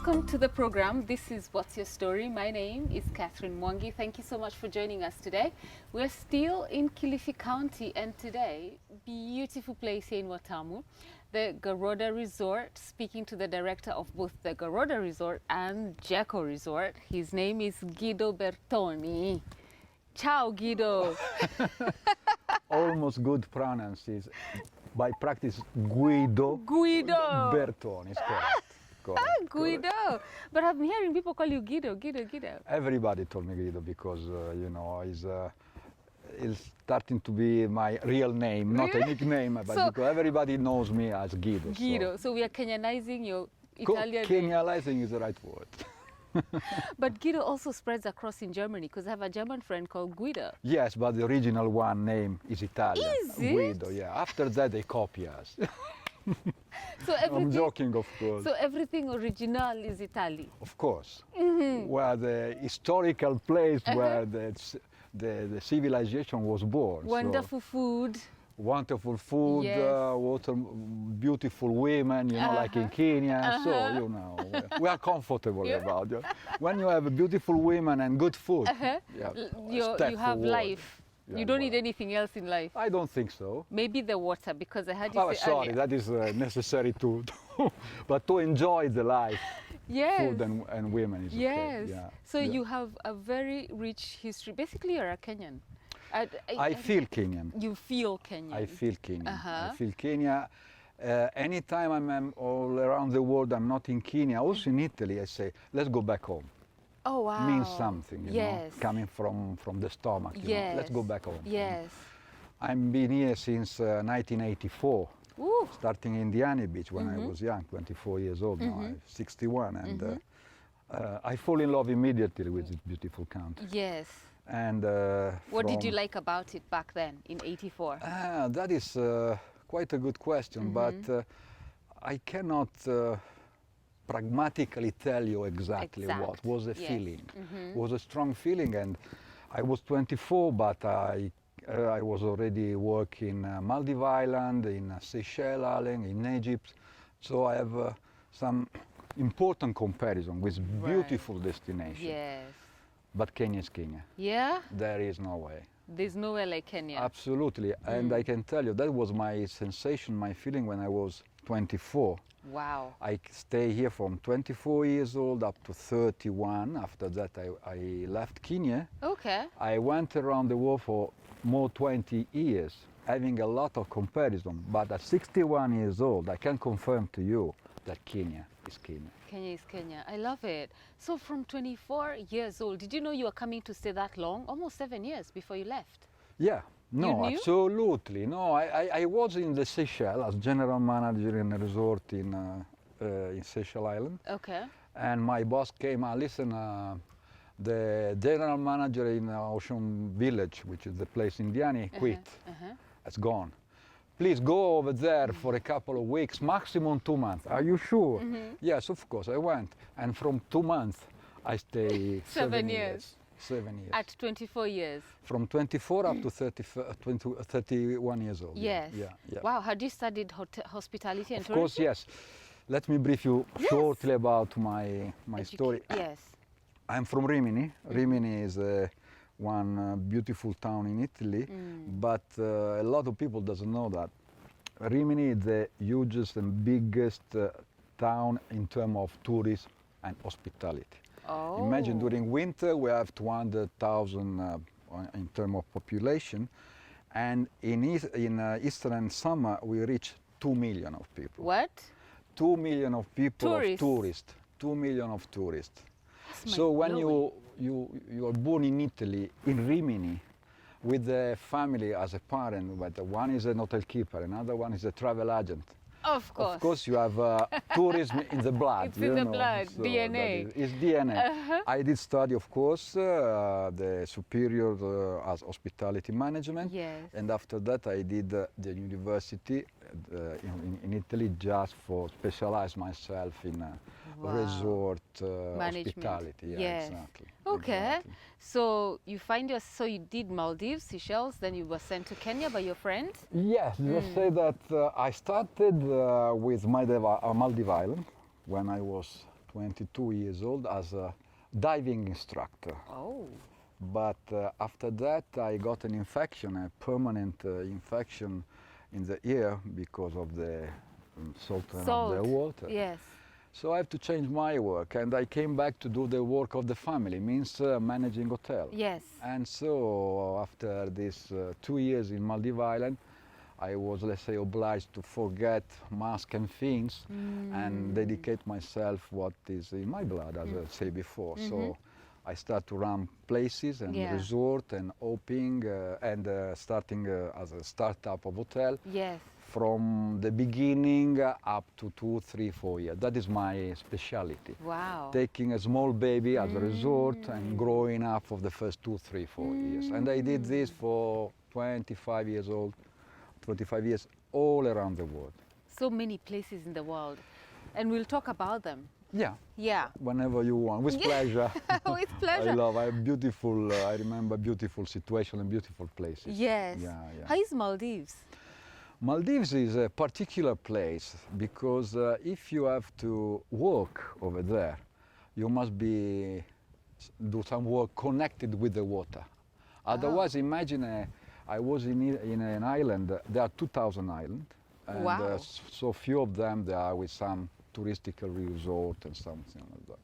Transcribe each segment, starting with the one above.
welcome to the program. This is What's Your Story? My name is Catherine Mwangi. Thank you so much for joining us today. We're still in Kilifi County, and today, beautiful place here in Watamu, the Garoda Resort, speaking to the director of both the Garoda Resort and Jeko Resort. His name is Guido Bertoni. Ciao, Guido. Almost good pronunciation. By practice, Guido Bertoni is correct. Guido. But I'm hearing people call you Guido. Everybody told me Guido because, it's starting to be my real name, not a nickname, but because everybody knows me as Guido. So we are Kenyanizing your Italian name. Kenyanizing is the right word. But Guido also spreads across in Germany because I have a German friend called Guido. Yes, but the original one name is Italian. Is it? Guido, yeah. After that, they copy us. So I'm joking, of course. So everything original is Italy. Of course. Where the historical place where the civilization was born. Wonderful food. Wonderful food, Yes. beautiful women, like in Kenya. So, we are comfortable about it. When you have beautiful women and good food, You have life. Yeah, you don't need anything else in life. I don't think so. Maybe the water, because I had you say Sorry, earlier. that is necessary too. But to enjoy the life, Yes. food and women is Yes. okay. Yeah. So you have a very rich history. Basically, you're a Kenyan. I feel Kenyan. You feel Kenyan. I feel Kenyan. Uh-huh. I feel Kenya. Anytime I'm all around the world, I'm not in Kenya, also in Italy, I say, let's go back home. Oh, wow. Means something, you Yes. know, coming from the stomach. You know. Let's go back home. Yes. I've been here since 1984, Ooh. starting in Diani Beach when I was young, 24 years old. Now I'm 61, and I fall in love immediately with this beautiful country. Yes. And What did you like about it back then in '84? That is quite a good question, but I cannot pragmatically tell you exactly what was the feeling. It was a strong feeling, and I was 24, but I was already working Maldives Island, in Seychelles Island, in Egypt, so I have some important comparison with beautiful destinations. Yes. But Kenya is Kenya. Yeah? There is no way. There's nowhere like Kenya. Absolutely, and I can tell you that was my sensation, my feeling when I was 24. Wow. I stay here from 24 years old up to 31. After that, I left Kenya. Okay. I went around the world for more 20 years, having a lot of comparison. But at 61 years old, I can confirm to you that Kenya is Kenya. Kenya is Kenya. I love it. So from 24 years old, did you know you were coming to stay that long? Almost 7 years before you left. Yeah. No, You knew? absolutely. No, I was in the Seychelles as general manager in a resort in Seychelles Island. Okay. And my boss came, listen, the general manager in Ocean Village, which is the place in Diani, quit. It's gone. Please go over there for a couple of weeks, maximum 2 months. Are you sure? Yes, of course, I went. And from 2 months, I stay 7 years. 7 years. At 24 years. From 24 up to 31 years old. Yes. Yeah. Wow. Had you studied hospitality and Of course, yes. Let me brief you shortly about my story. Yes. I'm from Rimini. Rimini is one beautiful town in Italy, but a lot of people doesn't know that. Rimini is the hugest and biggest town in terms of tourism and hospitality. Oh. Imagine during winter we have 200,000 in terms of population, and in Easter and summer we reach 2 million of people. What? 2 million of people Tourists. of tourists. 2 million of tourists. That's So when mind-blowing. you are born in Italy, in Rimini, with the family as a parent, but one is an hotel keeper, another one is a travel agent. Of course. Of course, you have tourism in the blood. It's in the blood, so DNA. It's DNA. I did study, of course, the superior as hospitality management. Yes. And after that, I did the university in Italy just for specialize myself in resort hospitality. Yeah, Yes. exactly. Okay. Exactly. So you did Maldives, Seychelles, then you were sent to Kenya by your friend? Yes, let's say that I started with Maldives Island when I was 22 years old, as a diving instructor. Oh. But after that, I got an infection, a permanent infection in the ear because of the salt of the water. Yes. So I have to change my work, and I came back to do the work of the family, means managing hotel. Yes. And so after these 2 years in Maldives Island, I was, let's say, obliged to forget mask and things and dedicate myself what is in my blood, as I say before. So I start to run places and resort and opening and starting as a startup of hotel. Yes. From the beginning up to 2, 3, 4 years. That is my specialty. Wow. Taking a small baby as a resort and growing up for the first 2, 3, 4 years. And I did this for 25 years old, 25 years, all around the world. So many places in the world. And we'll talk about them. Yeah. Yeah. Whenever you want, with pleasure. With pleasure. I beautiful, I remember beautiful situation and beautiful places. Yes. Yeah, yeah. How is Maldives? Maldives is a particular place because if you have to work over there, you must do some work connected with the water. Otherwise, imagine I was in an island. There are 2,000 islands, and so few of them they are with some touristical resort and something like that.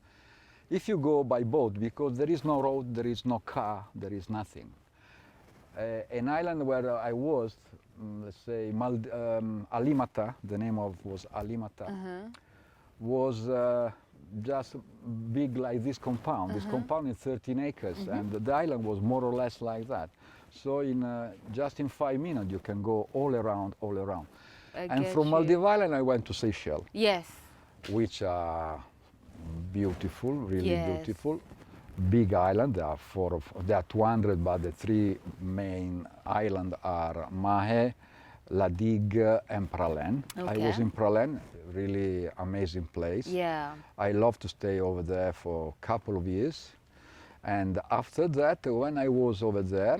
If you go by boat, because there is no road, there is no car, there is nothing. An island where I was, let's say Alimata, the name of was Alimata, was just big like this compound. This compound is 13 acres, and the island was more or less like that. So just in 5 minutes you can go all around. And from Maldives Island I went to Seychelles. Yes. Which are beautiful, really beautiful. Big island, there are 200, but the 3 main islands are Mahé, La Digue and Pralène. I was in Pralène, really amazing place. Yeah. I love to stay over there for a couple of years. And after that, when I was over there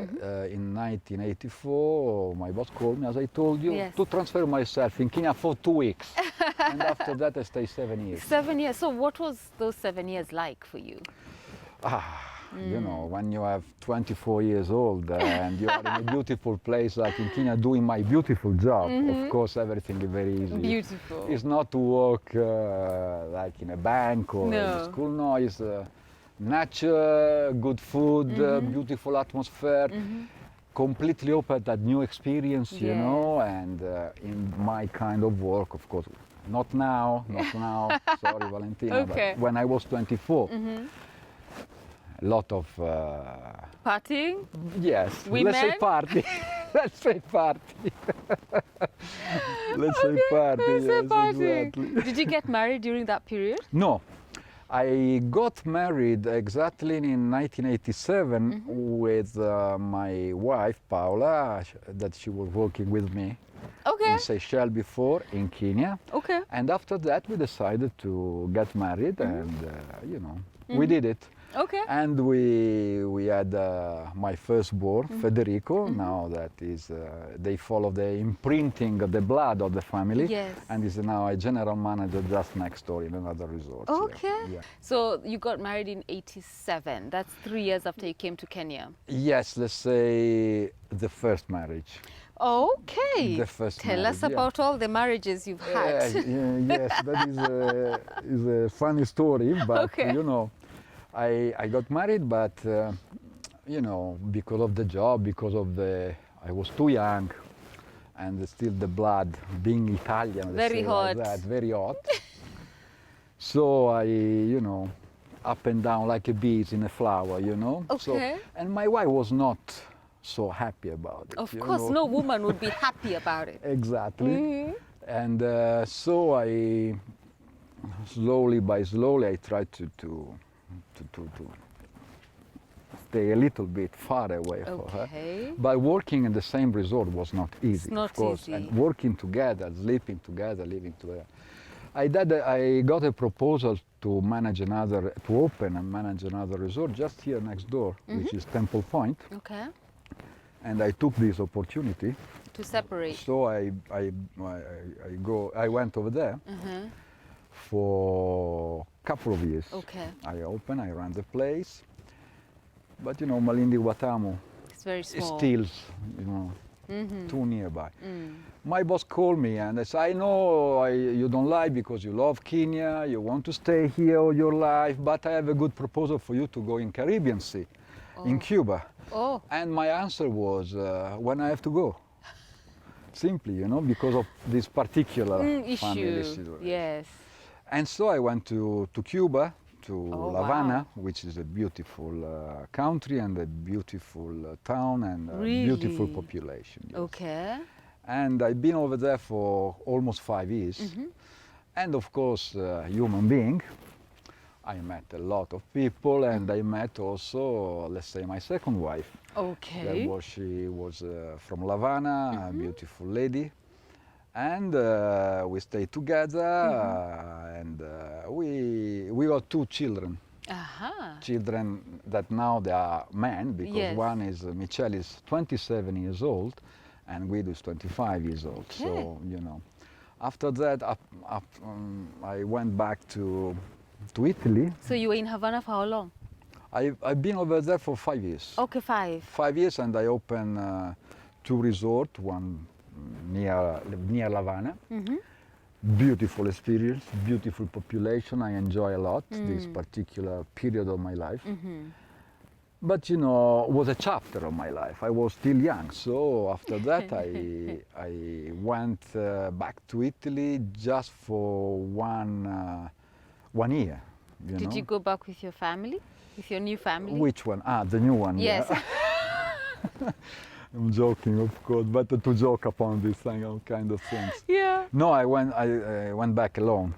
in 1984, my boss called me, as I told you, to transfer myself in Kenya for 2 weeks. And after that, I stayed 7 years. 7 years. So what was those 7 years like for you? You know, when you have 24 years old and you are in a beautiful place like in Kenya doing my beautiful job, of course everything is very easy. Beautiful. It's not to work like in a bank or in a school, no, it's nature, good food, beautiful atmosphere, completely open that new experience, you know, and in my kind of work, of course, not now, sorry Valentina, but when I was 24, a lot of partying? Yes. Women? Let's say party. Let's say party. Let's say party. Yes, exactly. Did you get married during that period? No. I got married exactly in 1987 with my wife Paola, that she was working with me in Seychelles before, in Kenya. And after that we decided to get married and, you know, we did it. And we had my firstborn, Federico. Now that is, they follow the imprinting of the blood of the family. Yes. And is now a general manager just next door in another resort. Yeah. So you got married in 87. That's 3 years after you came to Kenya. Yes, let's say the first marriage. The first Tell marriage, us about all the marriages you've had. Yes, that is a funny story, but you know, I got married, but you know, because of the job, because of I was too young, and still the blood, being Italian, very hot. Like that, very hot. So I, you know, up and down like a bee in a flower, you know. So, and my wife was not so happy about it. Of course, no woman would be happy about it. Exactly. And so I, slowly by slowly, I tried to stay a little bit far away from her. But working in the same resort was not easy, it's not of course. Easy. And working together, sleeping together, living together. I got a proposal to open and manage another resort just here next door, which is Temple Point. And I took this opportunity to separate. So I went over there for a couple of years. Okay. I ran the place. But you know, Malindi Watamu It's very is small. still, you know, too nearby. My boss called me and I said, I know you don't like because you love Kenya, you want to stay here all your life, but I have a good proposal for you to go in Caribbean Sea, in Cuba. Oh. And my answer was, when I have to go. Simply, you know, because of this particular family Issue. situation. Yes. And so I went to Cuba, to Oh, Havana, wow. which is a beautiful country and a beautiful town and a beautiful Really? population. Yes. Okay. And I've been over there for almost 5 years. And of course, human being. I met a lot of people and I met also, let's say, my second wife. Okay. She was from Havana, a beautiful lady. And we stayed together and we got 2 children. Children that now they are men, because Yes. one is, Michelle is 27 years old and Guido is 25 years old. Okay. So, you know, after that I went back to Italy. So you were in Havana for how long? I've been over there for 5 years. Okay, 5. 5 years, and I opened 2 resorts, one near Havana. Beautiful experience, beautiful population. I enjoy a lot this particular period of my life. But you know, it was a chapter of my life. I was still young, so after that I went back to Italy just for one year. You Did know? you go back with your family? With your new family? Which one? Ah, the new one. Yes. Yeah. I'm joking, of course, but to joke upon this kind of things. Yeah. No, I went back alone,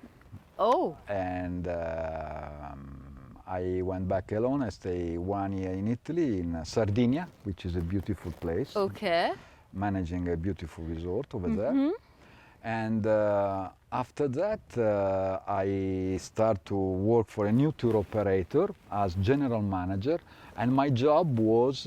Oh. and I went back alone. I stayed 1 year in Italy, in Sardinia, which is a beautiful place, Okay. managing a beautiful resort over there. And after that, I started to work for a new tour operator as general manager. And my job was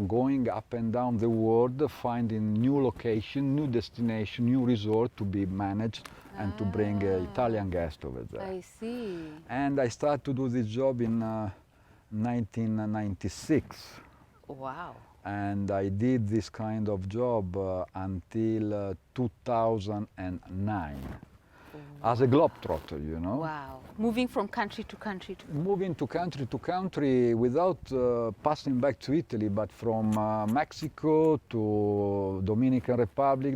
going up and down the world, finding new location, new destination, new resort to be managed and to bring Italian guests over there. I see. And I started to do this job in 1996. Wow. And I did this kind of job until 2009 as a globetrotter, you know. Wow. Moving from country to country. Moving to country without passing back to Italy, but from Mexico to Dominican Republic,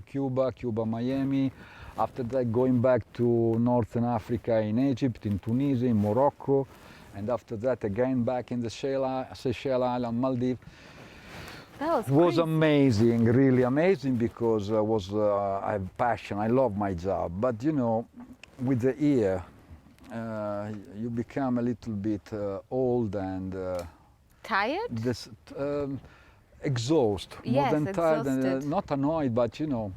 Cuba, Miami. After that, going back to Northern Africa, in Egypt, in Tunisia, in Morocco. And after that, again back in the Seychelles Island, Maldives. That was crazy. amazing, really amazing, because I have passion. I love my job, but you know, with the year, you become a little bit old and Tired? Exhausted, more Yes, than tired, and exhausted. not annoyed, but you know,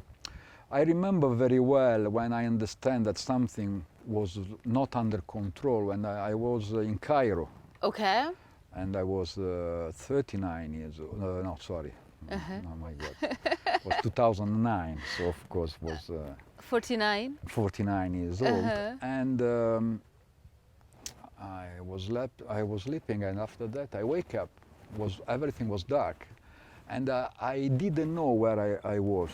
I remember very well when I understand that something was not under control when I was in Cairo. Okay. And I was 39 years old. No, sorry. Oh my God. It was 2009, so of course was 49. 49 years old. And I was sleeping, and after that I wake up. Everything was dark, and I didn't know where I was.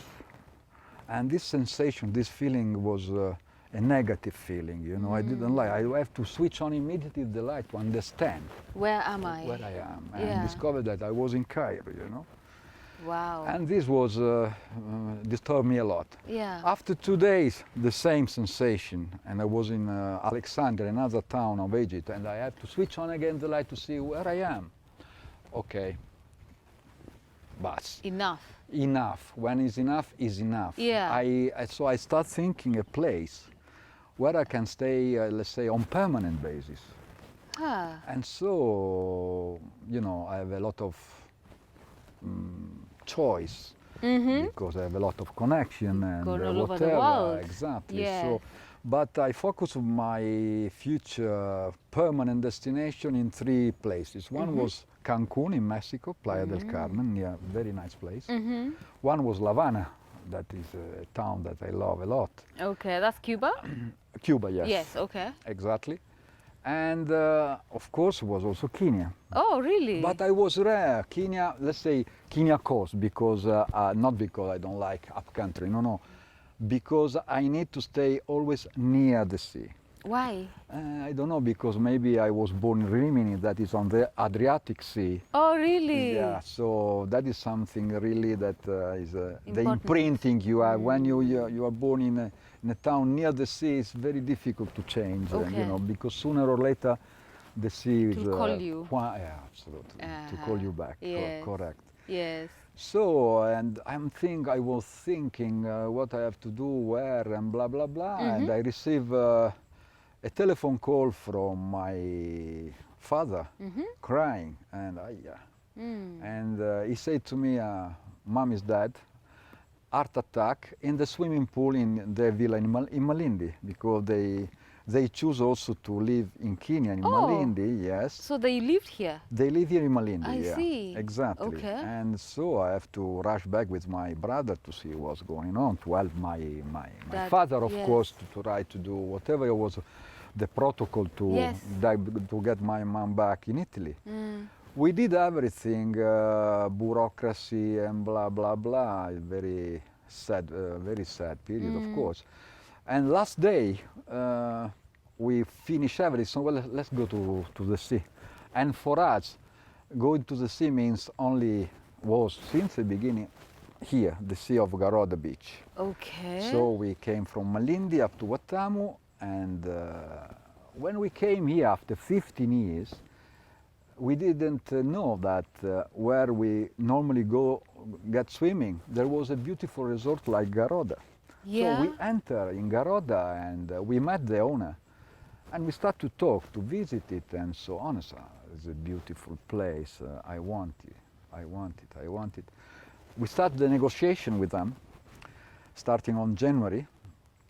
And this sensation, this feeling was a negative feeling, you know. I didn't like. I have to switch on immediately the light to understand Where am I? where I am, and Yeah. discovered that I was in Cairo, you know. Wow. And this was disturbed me a lot. Yeah. After 2 days, the same sensation, and I was in Alexandria, another town of Egypt, and I had to switch on again the light to see where I am. Okay, but Enough. enough. When is enough, is enough. Yeah. So I start thinking a place where I can stay, let's say, on permanent basis. Ah. And so, you know, I have a lot of choice because I have a lot of connection and Gone all over whatever. the world. Exactly. Yes. So, but I focus on my future permanent destination in 3 places. One was Cancun in Mexico, Playa del Carmen, yeah, very nice place. One was La Habana, That is a town that I love a lot. Okay, that's Cuba? Cuba, yes. Yes, okay. Exactly. And of course was also Kenya. Oh, really? But I was rare. Kenya, let's say Kenya coast, because not because I don't like upcountry, no, because I need to stay always near the sea. Why? I don't know, because maybe I was born in Rimini, that is on the Adriatic Sea. Oh, really? Yeah, so that is something really that is the Important. imprinting you have when you are born in a town near the sea. It's very difficult to change, Okay. you know, because sooner or later the sea is call you. yeah, absolutely, to call you back. Yes. Correct. Yes. So, and I was thinking what I have to do, where, and blah blah blah, and I receive a telephone call from my father, crying, and he said to me, "Mom is dead, heart attack in the swimming pool in their villa in Malindi, because they choose also to live in Kenya in Malindi." Yes. So they lived here? They live here in Malindi. I see. Exactly. Okay. And so I have to rush back with my brother to see what's going on, to help my father, of course, to try to do whatever was the protocol to to get my mom back in Italy. We did everything, bureaucracy and blah blah blah. Very sad period, of course. And last day we finish everything. So well, let's go to the sea. And for us, going to the sea means was since the beginning here, the Sea of Garoda Beach. Okay. So we came from Malindi up to Watamu, and when we came here after 15 years, we didn't know that where we normally go get swimming, there was a beautiful resort like Garoda. Yeah. So we enter in Garoda, and we met the owner, and we start to talk, to visit it, and so on. So it's a beautiful place. I want it. We start the negotiation with them, starting on January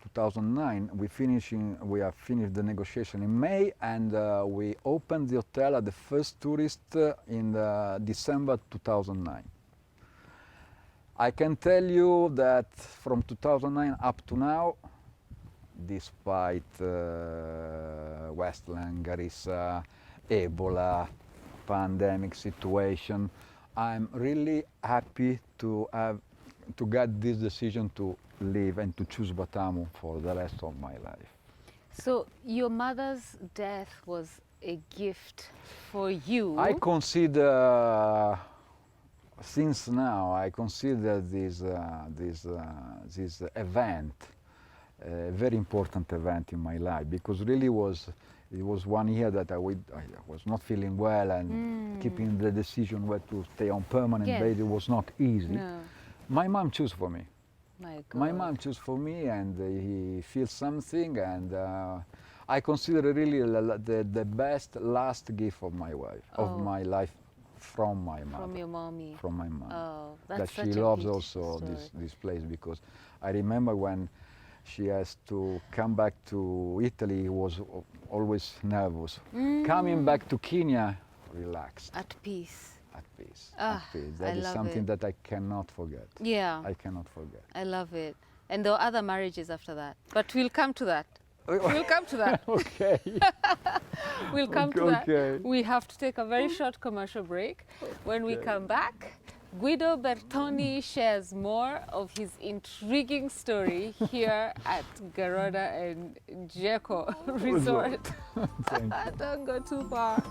2009. We have finished the negotiation in May, and we opened the hotel at the first tourist in December 2009. I can tell you that from 2009 up to now, despite Westland, Garissa, Ebola, pandemic situation, I'm really happy to get this decision to live and to choose Watamu for the rest of my life. So your mother's death was a gift for you? I consider, since now, I consider this event a very important event in my life, because really it was 1 year that I was not feeling well, and keeping the decision where to stay on permanent basis was not easy. No. My mom chose for me. My God. My mom chose for me, and he feels something, and I consider really the best last gift of my wife, of my life, from my mother. From your mommy. From my mom. Oh, that's that such she a loves beautiful also story. this place, because I remember when she has to come back to Italy, he was always nervous. Coming back to Kenya, relaxed. At peace. At peace. Ah, at peace. That I is love something it. that I cannot forget. Yeah. I cannot forget. I love it. And there were other marriages after that. But we'll come to that. We'll come to that. Okay. We'll come to Okay. that. We have to take a very short commercial break. When we come back, Guido Bertoni shares more of his intriguing story here at Garoda and Jeko Resort. Thank you. Don't go too far.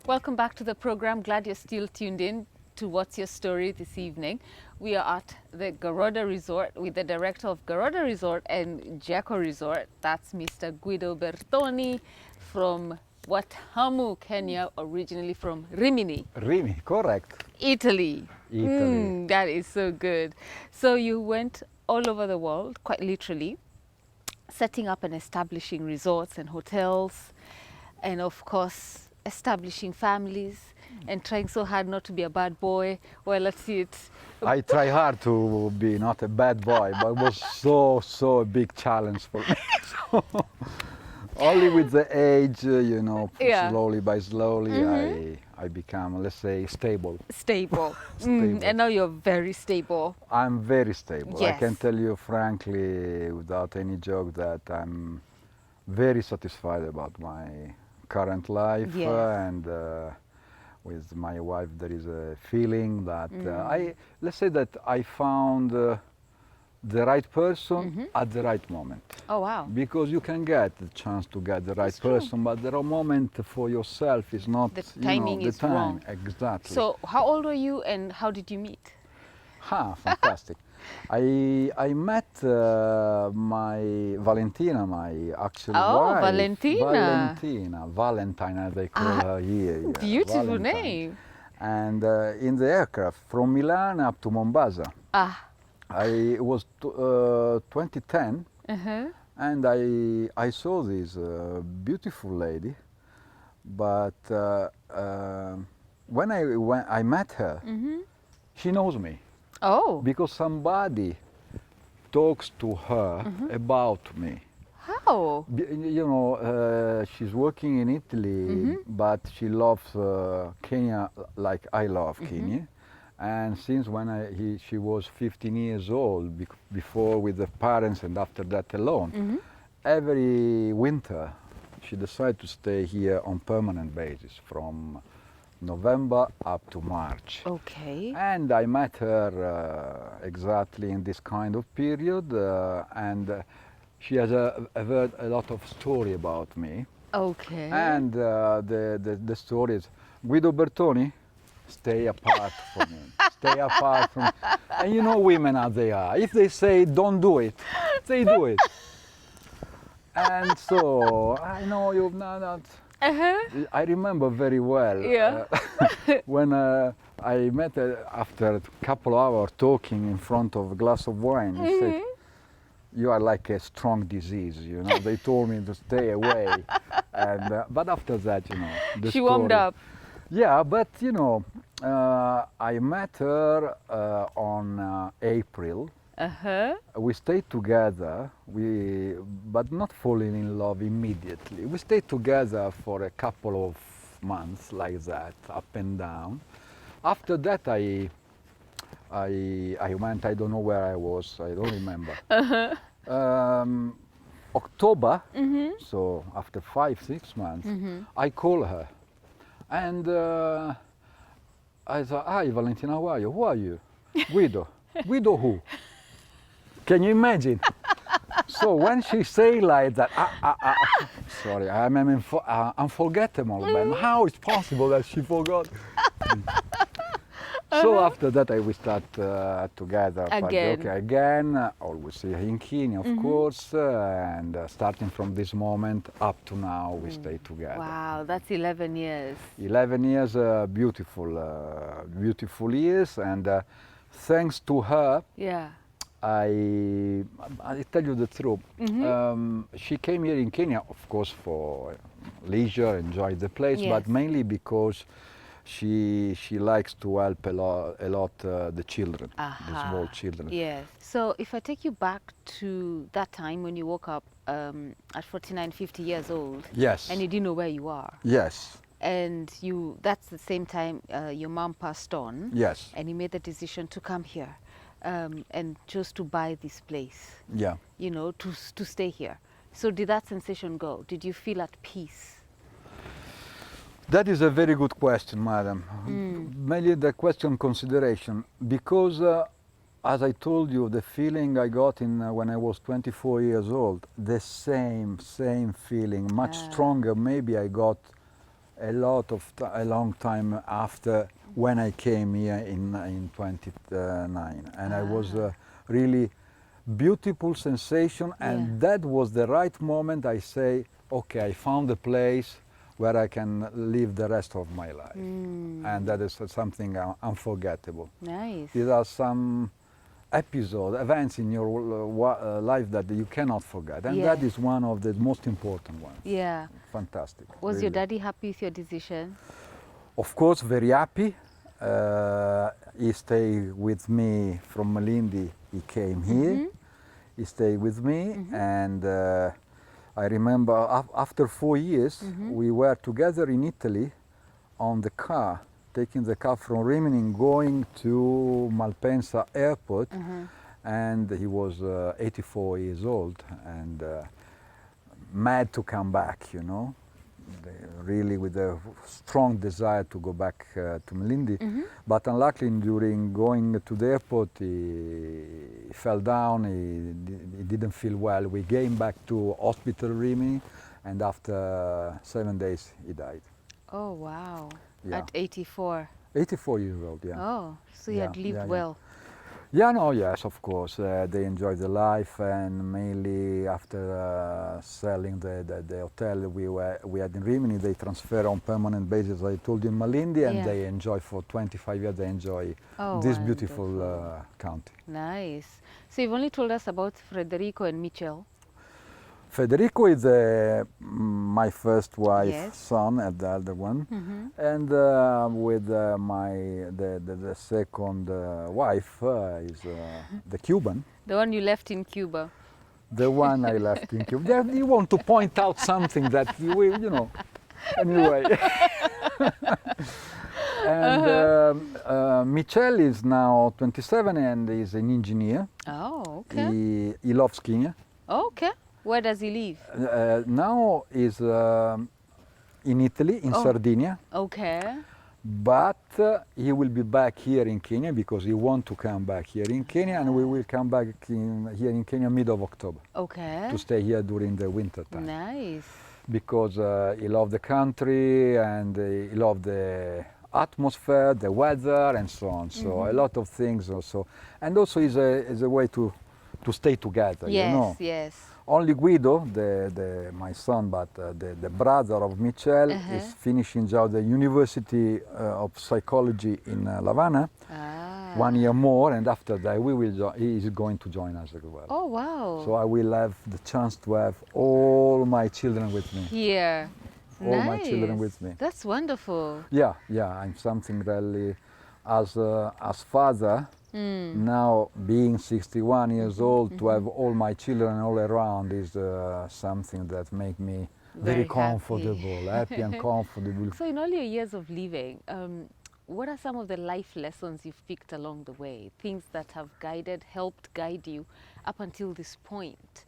Welcome back to the program. Glad you're still tuned in to What's Your Story this evening. We are at the Garoda Resort with the director of Garoda Resort and Jeko Resort. That's Mr. Guido Bertoni from Watamu, Kenya, originally from Rimini. Rimini, correct. Italy. Italy. That is so good. So you went all over the world, quite literally, setting up and establishing resorts and hotels, and of course, establishing families. and trying so hard not to be a bad boy while at it. I try hard to be not a bad boy, but it was so a big challenge for me. So, only with the age, you know, Yeah. slowly by slowly, I become, let's say, stable. Stable. Stable. And now you're very stable. I'm very stable. I Yes. can tell you frankly, without any joke, that I'm very satisfied about my current life. Yes. And with my wife, there is a feeling that let's say that I found the right person at the right moment. Oh, wow. Because you can get the chance to get the right person, but the moment for yourself is not, The you know, timing the is time. wrong. Exactly. So how old were you and how did you meet? Fantastic. I met my Valentina, my actual wife. Valentina. Valentine, as they call her here. Yeah, Beautiful Valentine. name. And in the aircraft from Milan up to Mombasa. It was 2010, and I saw this beautiful lady, but when I met her, she knows me. Oh. Because somebody talks to her about me. How? You know, she's working in Italy, but she loves Kenya like I love Kenya. And since when she was 15 years old, before with the parents and after that alone, every winter she decided to stay here on permanent basis from November up to March. Okay. And I met her exactly in this kind of period, and she has heard a lot of story about me. Okay. And the story is, Guido Bertoni, stay apart from me. Stay apart from me. And you know women as they are. If they say don't do it, they do it. And so I know you've not. I remember very well when I met her after a couple of hours talking in front of a glass of wine. He said, "You are like a strong disease, you know." They told me to stay away, and but after that, you know, she warmed up. Yeah, but you know, I met her on April. We stayed together, but not falling in love immediately. We stayed together for a couple of months like that, up and down. After that, I went, I don't know where I was, I don't remember. October, so after 5-6 months, I called her. And I thought, "Hi, Valentina, how are you? Who are you?" "Guido." "Guido who?" Can you imagine? So when she say like that, sorry, I'm unforgettable, man. How is possible that she forgot? So after that, we start together again. Always here in Kenya, of course, and starting from this moment up to now, we stay together. Wow, that's 11 years. 11 years, beautiful years, and thanks to her, I tell you the truth. She came here in Kenya, of course, for leisure, enjoy the place, but mainly because she likes to help a lot the children, the small children. Yes. So if I take you back to that time when you woke up at 49, 50 years old. Yes. And you didn't know where you are. Yes. And that's the same time your mom passed on. Yes. And you made the decision to come here and chose to buy this place. Yeah. You know, to stay here. So did that sensation go? Did you feel at peace? That is a very good question, madam. Mainly the question consideration, because as I told you, the feeling I got when I was 24 years old, the same feeling, much stronger. Maybe I got a long time after when I came here in 29, and I was really beautiful sensation, and that was the right moment. I say, okay, I found a place where I can live the rest of my life. And that is something unforgettable. Nice. These are some events in your life that you cannot forget. And that is one of the most important ones. Yeah. Fantastic. Was really. your daddy happy with your decision? Of course, very happy. He stayed with me from Malindi. He came here. He stayed with me, and I remember after 4 years, we were together in Italy on the car, taking the car from Rimini, going to Malpensa airport, and he was 84 years old and mad to come back, you know, really with a strong desire to go back to Malindi. But unluckily, during going to the airport, he fell down, he didn't feel well. We came back to hospital Rimini, and after 7 days, he died. Oh, wow. Yeah. At 84. 84 years old, yeah. Oh, so he had lived well. Yeah, no, yes, of course. They enjoyed the life, and mainly after selling the hotel we had in Rimini, they transfer on permanent basis. I told you in Malindi, and they enjoy for 25 years. They enjoy this beautiful county. Nice. So you've only told us about Federico and Michel. Federico is my first wife's son, and the elder one, and with the second wife is the Cuban. The one you left in Cuba. The one I left in Cuba. You want to point out something that you know. Anyway. And Michel is now 27 and is an engineer. Oh, okay. He loves Kenya. Okay. Where does he live? Now is in Italy, in Sardinia. Okay. But he will be back here in Kenya because he wants to come back here in Kenya, and we will come back here in Kenya mid of October. Okay. To stay here during the winter time. Nice. Because he loves the country and he loves the atmosphere, the weather, and so on. So a lot of things also, and also is a way to stay together. Yes, you know. Yes. Only Guido, my son, but the brother of Michel, is finishing now the University of Psychology in La Habana. 1 year more, and after that he is going to join us as well. Oh, wow. So I will have the chance to have all my children with me. Here. All my children with me. That's wonderful. Yeah, I'm something really, as father, now being 61 years old, to have all my children all around is something that makes me very comfortable, happy and comfortable. So in all your years of living, what are some of the life lessons you've picked along the way? Things that have helped guide you up until this point?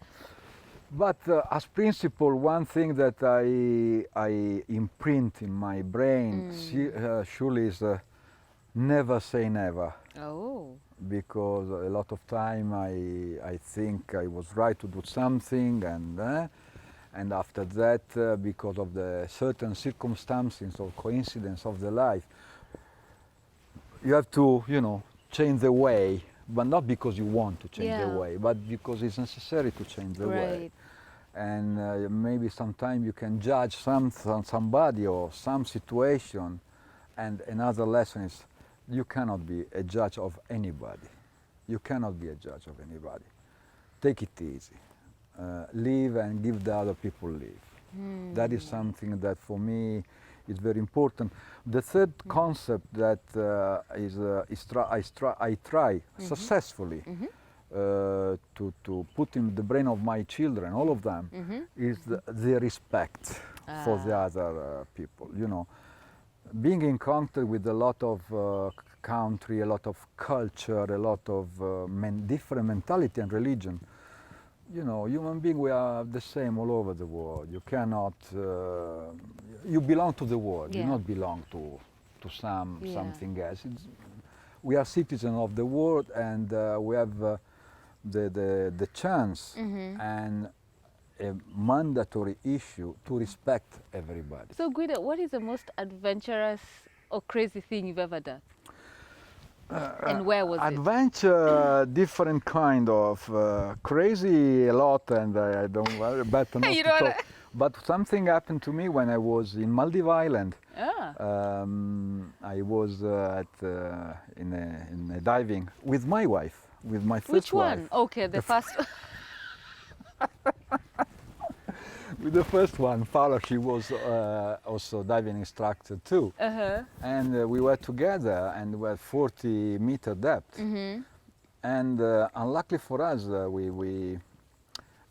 But as principle, one thing that I imprint in my brain surely is never say never. Oh. Because a lot of time I think I was right to do something, and after that, because of the certain circumstances or coincidence of the life, you have to, change the way, but not because you want to change the way, but because it's necessary to change the way. And maybe sometimes you can judge somebody or some situation, and another lesson is you cannot be a judge of anybody. You cannot be a judge of anybody. Take it easy. Live and give the other people live. That is something that for me is very important. The third concept that I try successfully to put in the brain of my children, all of them, is the respect for the other people. Being in contact with a lot of country, a lot of culture, a lot of different mentality and religion, human beings, we are the same all over the world. You cannot, you belong to the world, you not belong to something else. We are citizens of the world, and we have the chance and a mandatory issue to respect everybody. So Guido, what is the most adventurous or crazy thing you've ever done? And where was it? Adventure, different kind of crazy a lot, and I don't better not to talk. But something happened to me when I was in Maldives Island. I was in a diving with my wife, with my first wife. Which one? Okay, the first. with the first one, Paula, she was also diving instructor too. And we were together and we were 40-meter depth. And unluckily for us,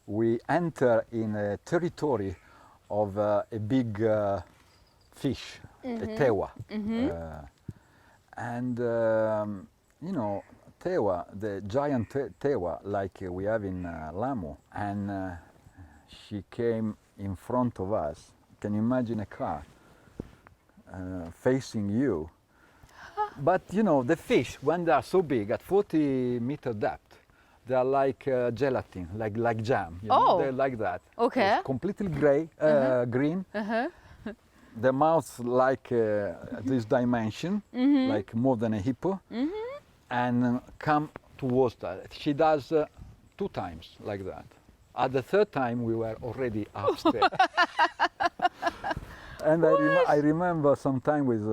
we enter in a territory of a big fish, a tewa. And you know, tewa, the giant tewa like we have in Lamu, and she came in front of us. Can you imagine a car facing you? But you know, the fish, when they are so big, at 40-meter depth, they are like gelatin, like jam. You know? They're like that. Okay. It's completely gray, green. The mouth like this dimension, like more than a hippo, and come towards that. She does 2 times like that. At the 3rd time, we were already upstairs. And I remember sometime with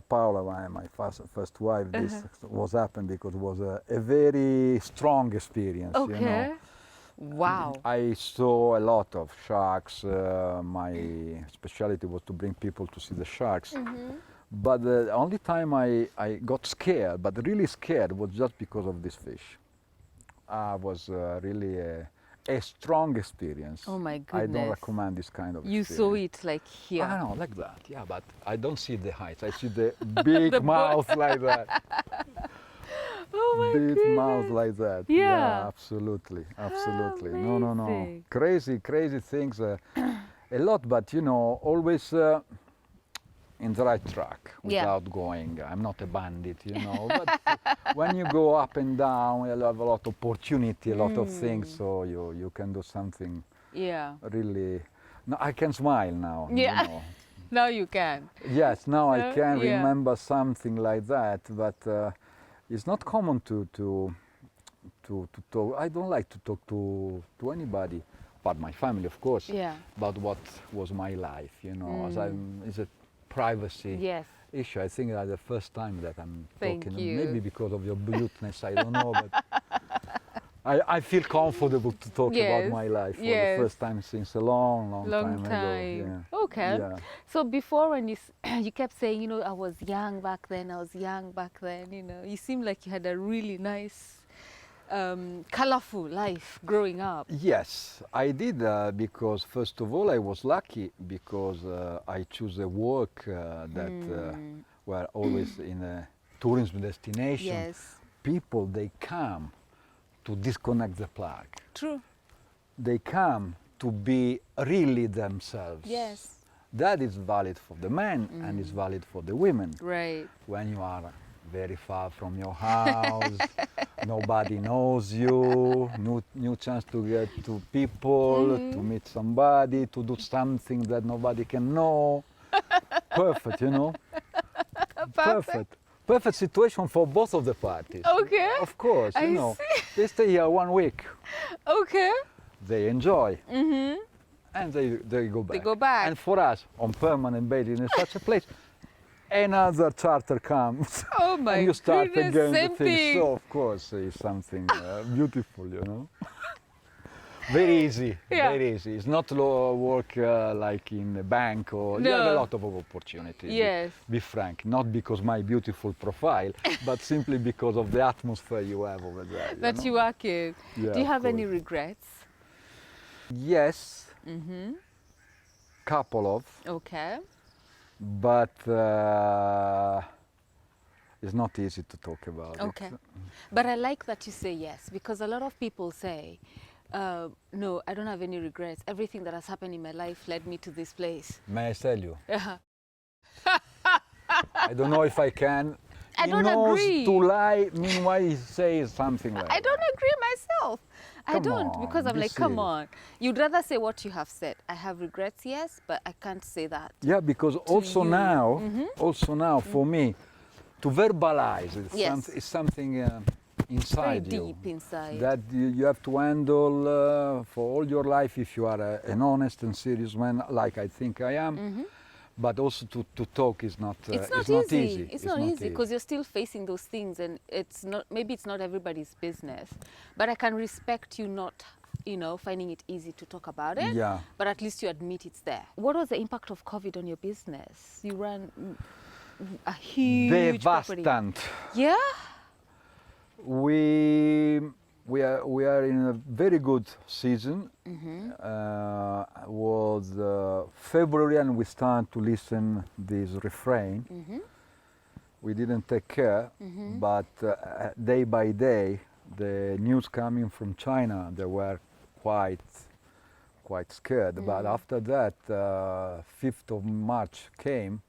Paula, my first wife, this was happened because it was a very strong experience. Okay. You know? Wow. I saw a lot of sharks. My specialty was to bring people to see the sharks. But the only time I got scared, but really scared, was just because of this fish. Was really a strong experience. Oh my goodness. I don't recommend this kind of You experience. saw it like here. I know, like that, yeah, but I don't see the heights. I see the big mouth like that. Oh my Big goodness. mouth like that. Yeah. Absolutely, absolutely. No. Amazing. Crazy things. A lot, but you know, always in the right track without going. I'm not a bandit, you know. But when you go up and down, you have a lot of opportunity, a lot of things, so you can do something. Yeah. Really. No, I can smile now. Yeah. You know. Now you can. Yes, now I can Yeah. remember something like that, but it's not common to talk. I don't like to talk to anybody, but my family, of course, Yeah. about what was my life. You know, as it's a privacy Yes. issue. I think that's the first time that I'm Thank talking. you. Maybe because of your beautiness, I don't know, but I feel comfortable to talk about Yes, my life for yes. the first time since a long Long time time. ago. Okay. Yeah. So before, when you kept saying, you know, I was young back then, you know, you seemed like you had a really nice, colorful life growing up. Yes, I did because first of all I was lucky because I chose a work that were always in a tourism destination. Yes. People, they come to disconnect the plug. True. They come to be really themselves. Yes. That is valid for the men and is valid for the women. Right. When you are very far from your house, nobody knows you, new chance to get to people, to meet somebody, to do something that nobody can know. Perfect, you know? Perfect situation for both of the parties. Okay. Of course, I you know. see. They stay here 1 week. Okay. They enjoy. And they go back. They go back. And for us, on permanent basis in such a place, another charter comes. Oh my and you start goodness, again same the thing. thing. So of course it's something beautiful, you know. Very easy, Yeah. very easy. It's not work like in a bank or you have a No. lot of opportunity. Yes. Be frank, not because my beautiful profile, but simply because of the atmosphere you have over there. That know? you work in. Yeah, Do you of have any course. regrets? Yes. Couple of, Okay. but it's not easy to talk about Okay. it. But I like that you say yes, because a lot of people say, no, I don't have any regrets. Everything that has happened in my life led me to this place. May I tell you? I don't know if I can. I He don't knows agree. to lie, meanwhile he says something like I don't agree myself. I Come don't, on, because I'm be like, come serious. on. You'd rather say what you have said. I have regrets, yes, but I can't say that. Yeah, because also you. now, for me, to verbalize Yes. is something Very inside you. deep inside. That you have to handle for all your life if you are an honest and serious man, like I think I am. But also to talk is not, It's not easy. It's not easy because you're still facing those things, and it's not. Maybe it's not everybody's business, but I can respect you not you know, finding it easy to talk about it. Yeah. But at least you admit it's there. What was the impact of COVID on your business? You ran a huge property. Devastant. Yeah? We are in a very good season. Was February, and we start to listen this refrain. We didn't take care, but day by day, the news coming from China, they were quite scared. But after that, 5th of March came,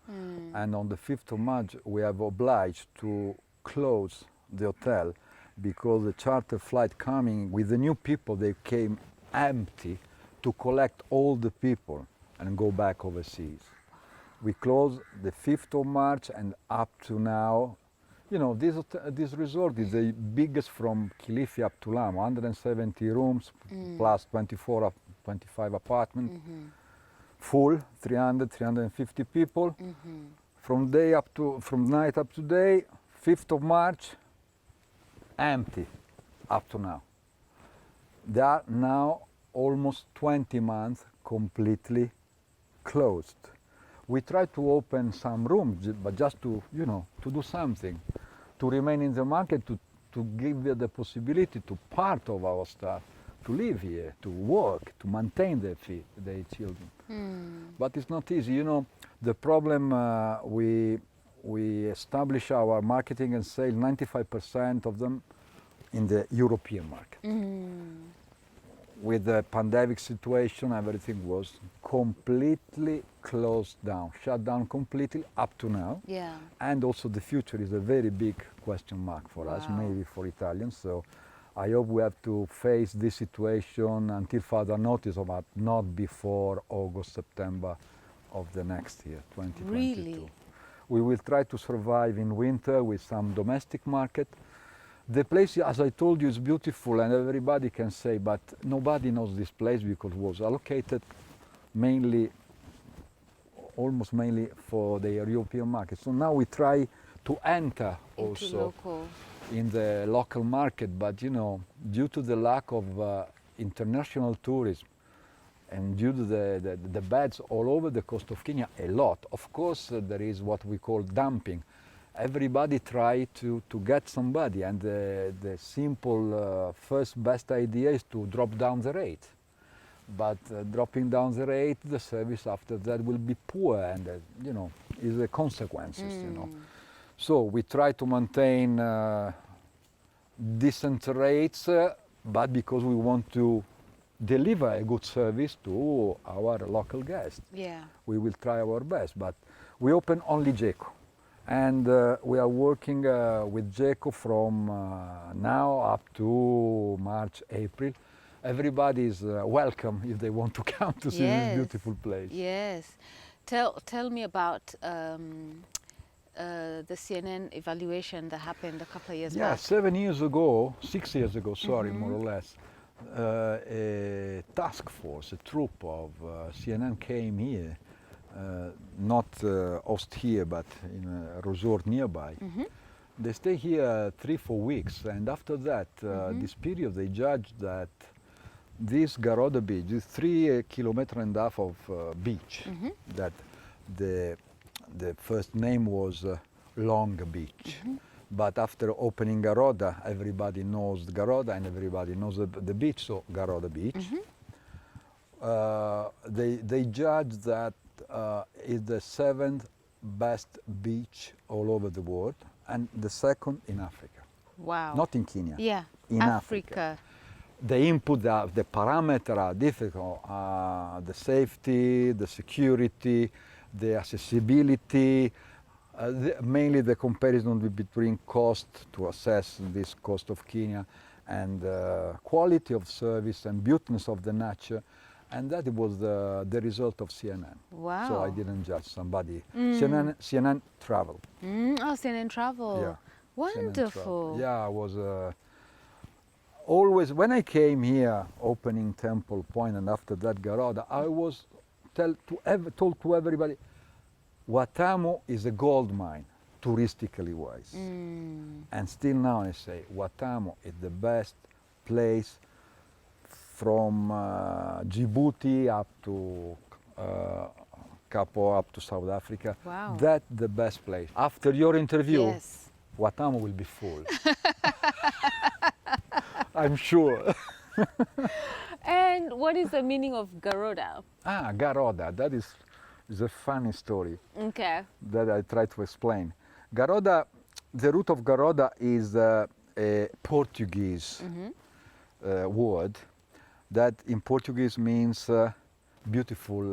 and on the 5th of March, we are obliged to close the hotel because the charter flight coming with the new people, they came empty to collect all the people and go back overseas. We closed the 5th of March, and up to now, you know, this resort is the biggest from Kilifi up to Lamu, 170 rooms plus 25 apartments, full, 350 people. From night up to day, 5th of March, empty up to now. They are now almost 20 months completely closed. We try to open some rooms, but just to, you know, to do something, to remain in the market, to give the possibility to part of our staff to live here, to work, to maintain their children. But it's not easy. You know, the problem, we establish our marketing and sales, 95% of them in the European market. With the pandemic situation, everything was completely closed down, shut down completely up to now. Yeah. And also the future is a very big question mark for us, maybe for Italians. So I hope we have to face this situation until further notice, but not before August, September of the next year, 2022. Really? We will try to survive in winter with some domestic market. The place, as I told you, is beautiful and everybody can say, but nobody knows this place because it was allocated almost mainly for the European market. So now we try to enter also in the local market, but you know, due to the lack of international tourism and due to the beds all over the coast of Kenya, a lot. Of course, there is what we call dumping. Everybody try to get somebody, and the simple first best idea is to drop down the rate. But dropping down the rate, the service after that will be poor, and you know, is the consequences. You know, so we try to maintain decent rates, but because we want to deliver a good service to our local guests, we will try our best. But we open only GECO. And we are working with GECO from now up to March, April. Everybody is welcome if they want to come to see this beautiful place. Yes. Tell me about the CNN evaluation that happened a couple of years back. 6 years ago, sorry, more or less, a task force, a troop of CNN came here. Not host here, but in a resort nearby. They stay here 3-4 weeks, and after that, this period, they judged that this Garoda beach, this 3.5 kilometers of beach, that the first name was Long Beach. But after opening Garoda, everybody knows Garoda and everybody knows the beach, so Garoda Beach. They judged that is the 7th best beach all over the world, and the 2nd in Africa. Wow. Not in Kenya. Yeah, in Africa. The input, the parameters are difficult. The safety, the security, the accessibility, mainly the comparison between cost to assess this cost of Kenya and quality of service and beautiness of the nature. And that was the result of CNN. Wow. So I didn't judge somebody. CNN Travel. Oh, CNN Travel. Yeah. Wonderful. Travel. Yeah, I was always, when I came here, opening Temple Point and after that Garoda, I was told to everybody, Watamu is a gold mine, touristically wise. And still now I say, Watamu is the best place from Djibouti up to Capo, up to South Africa. Wow. That's the best place. After your interview, Yes. Watamu will be full. I'm sure. And what is the meaning of Garoda? Garoda, that is a funny story Okay. that I try to explain. Garoda, the root of Garoda is a Portuguese word that in Portuguese means beautiful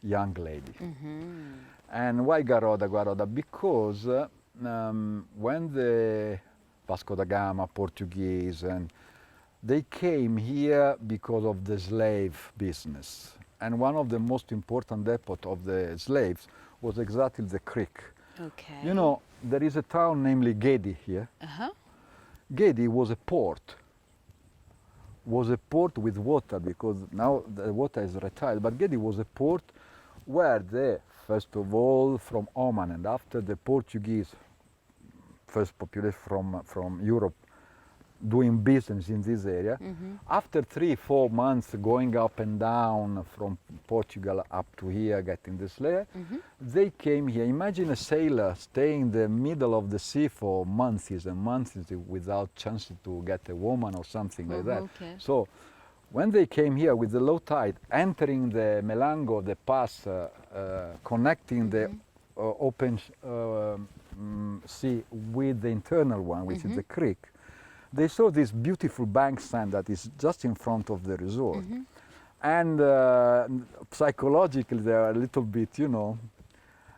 young lady. And why Garoda, Garoda? Because when the Vasco da Gama, Portuguese, and they came here because of the slave business. And one of the most important depots of the slaves was exactly the creek. Okay. You know, there is a town named Gedi here. Gedi was a port. Was a port with water, because now the water is retired, but Gedi was a port where the, first of all, from Oman, and after the Portuguese first population from Europe doing business in this area. After 3-4 months going up and down from Portugal up to here, getting the slave, they came here. Imagine a sailor staying in the middle of the sea for months and months without chance to get a woman or something like that. Okay. So when they came here with the low tide, entering the Melango, the pass, connecting the open sea with the internal one, which is the creek, they saw this beautiful bank sand that is just in front of the resort. And psychologically they are a little bit, you know,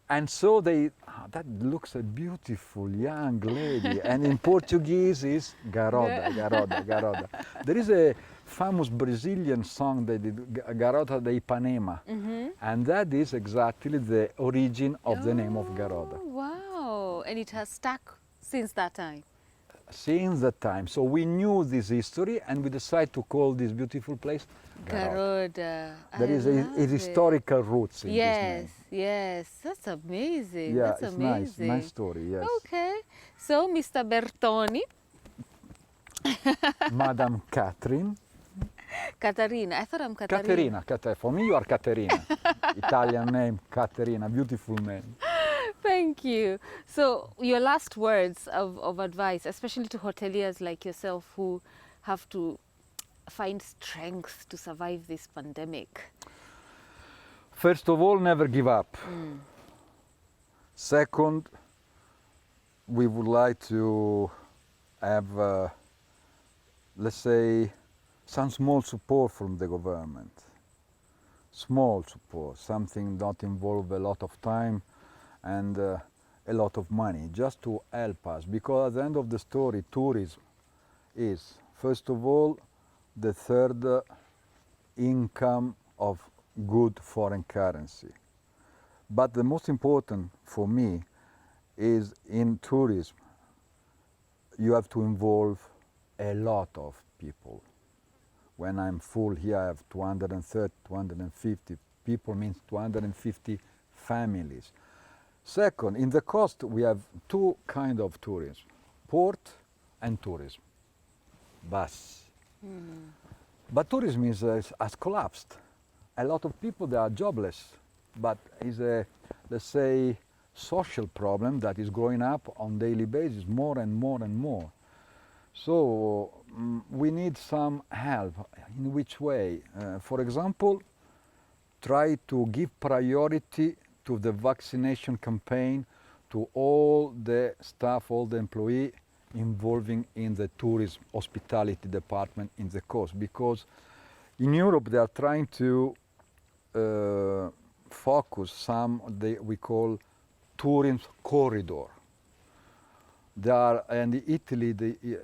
and so they, that looks a beautiful young lady. And in Portuguese is Garoda, Garoda, Garoda. There is a famous Brazilian song they did, Garota de Ipanema. And that is exactly the origin of the name of Garoda. Wow. And it has stuck since that time. Since that time. So we knew this history and we decided to call this beautiful place Garoda. Garoda. There is a historical roots in this name. Yes, that's amazing. Yeah, That's it's amazing. nice story, yes. Okay, so Mr. Bertoni. Madam Catherine. Caterina, I thought I'm Caterina. Caterina, for me you are Caterina. Italian name, Caterina, beautiful name. Thank you. So your last words of advice, especially to hoteliers like yourself who have to find strength to survive this pandemic. First of all, never give up. Second, we would like to have, let's say, some small support from the government. Small support, something not involve a lot of time and a lot of money, just to help us. Because at the end of the story, tourism is, first of all, the third income of good foreign currency. But the most important for me is in tourism, you have to involve a lot of people. When I'm full here, I have 230, 250 people, means 250 families. Second, in the coast, we have two kinds of tourism, port and tourism, bus. But tourism has collapsed. A lot of people, they are jobless, but is a, let's say, social problem that is growing up on daily basis more and more and more. So we need some help. In which way? For example, try to give priority to the vaccination campaign to all the staff, all the employees involving in the tourism hospitality department in the coast, because in Europe they are trying to focus some we call tourism corridor. They are, and Italy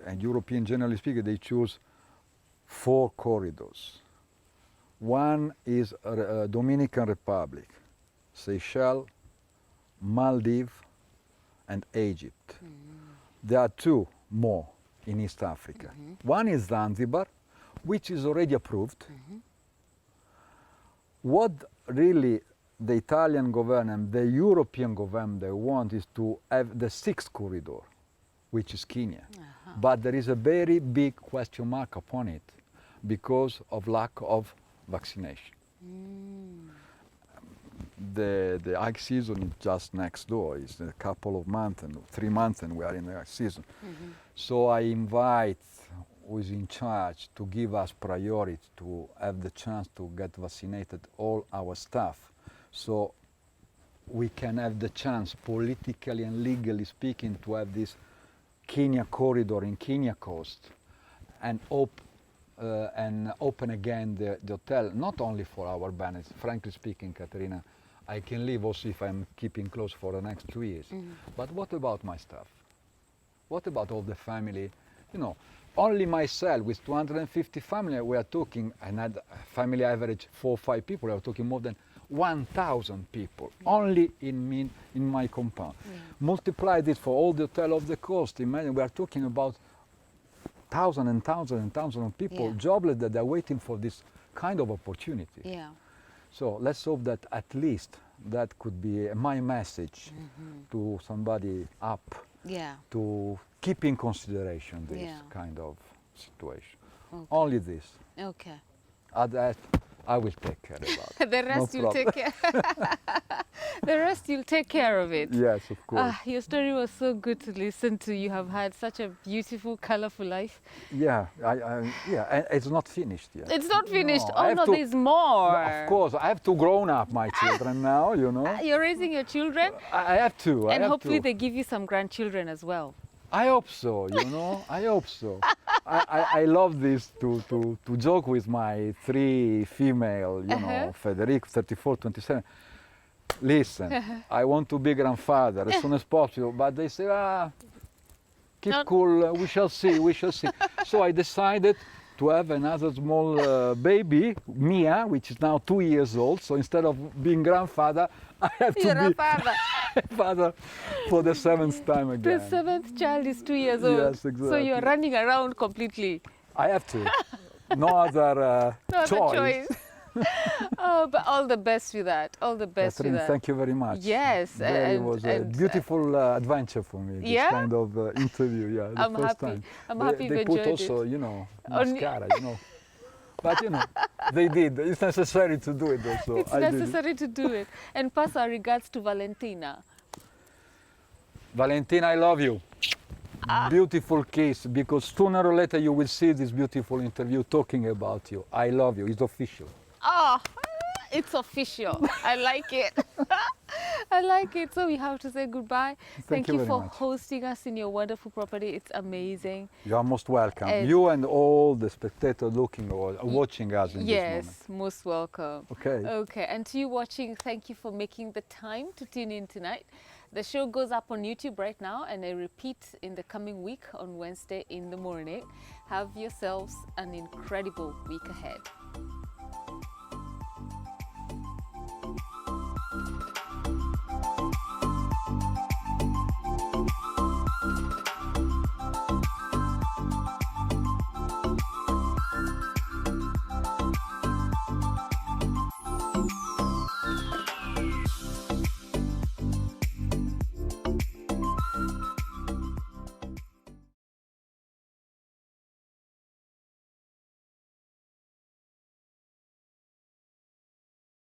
and European, generally speaking, they choose 4 corridors. One is Dominican Republic, Seychelles, Maldives, and Egypt. There are 2 more in East Africa. One is Zanzibar, which is already approved. What really the Italian government, the European government, they want is to have the 6th corridor, which is Kenya. But there is a very big question mark upon it, because of lack of vaccination. The high season is just next door. It's a couple of months, and 3 months, and we are in the high season. So I invite who is in charge to give us priority to have the chance to get vaccinated all our staff, so we can have the chance, politically and legally speaking, to have this Kenya corridor in Kenya coast and open again the hotel, not only for our benefit. Frankly speaking, Caterina, I can live also if I'm keeping close for the next 2 years. But what about my staff? What about all the family? You know, only myself with 250 family, we are talking, and had a family average 4 or 5 people, we are talking more than 1,000 people only in my compound. Multiply this for all the hotel of the coast. Imagine we are talking about thousands and thousands and thousands of people jobless that are waiting for this kind of opportunity. So let's hope that at least that could be my message to somebody up to keep in consideration this kind of situation. Only this. Okay. That I will take care about. The rest you'll take care. The rest you'll take care of it. Yes, of course. Your story was so good to listen to. You have had such a beautiful, colorful life. Yeah, and it's not finished yet. It's not finished. No, Oh no, there's more. Of course, I have to grown up my children now. You know. You're raising your children. I have to. And hopefully they give you some grandchildren as well. I hope so, you know, I hope so. I love this to joke with my 3 female, you know, Federico, 34, 27. Listen, I want to be grandfather as soon as possible, but they say, keep cool, we shall see, we shall see. So I decided to have another small baby, Mia, which is now 2 years old. So instead of being grandfather, I have to be father for the 7th time again. The 7th child is 2 years old. Yes, exactly. So you're running around completely. I have to. No other choice. Oh, but all the best with that. All the best Catherine, with that. thank you very much. Yes. It was a beautiful adventure for me, this kind of interview. Yeah, I'm first happy. time. I'm happy They you put enjoyed also, it. you know, mascara, you know. But, you know, they did. It's necessary to do it also. It's necessary to do it. And pass our regards to Valentina. Valentina, I love you. Beautiful kiss, because sooner or later you will see this beautiful interview talking about you. I love you. It's official. Oh, it's official. I like it. I like it. So we have to say goodbye. Thank you for hosting us in your wonderful property. It's amazing. You are most welcome. You and all the spectators looking or watching us in this moment. Yes, most welcome. Okay. Okay. And to you watching, thank you for making the time to tune in tonight. The show goes up on YouTube right now, and I repeat in the coming week on Wednesday in the morning. Have yourselves an incredible week ahead.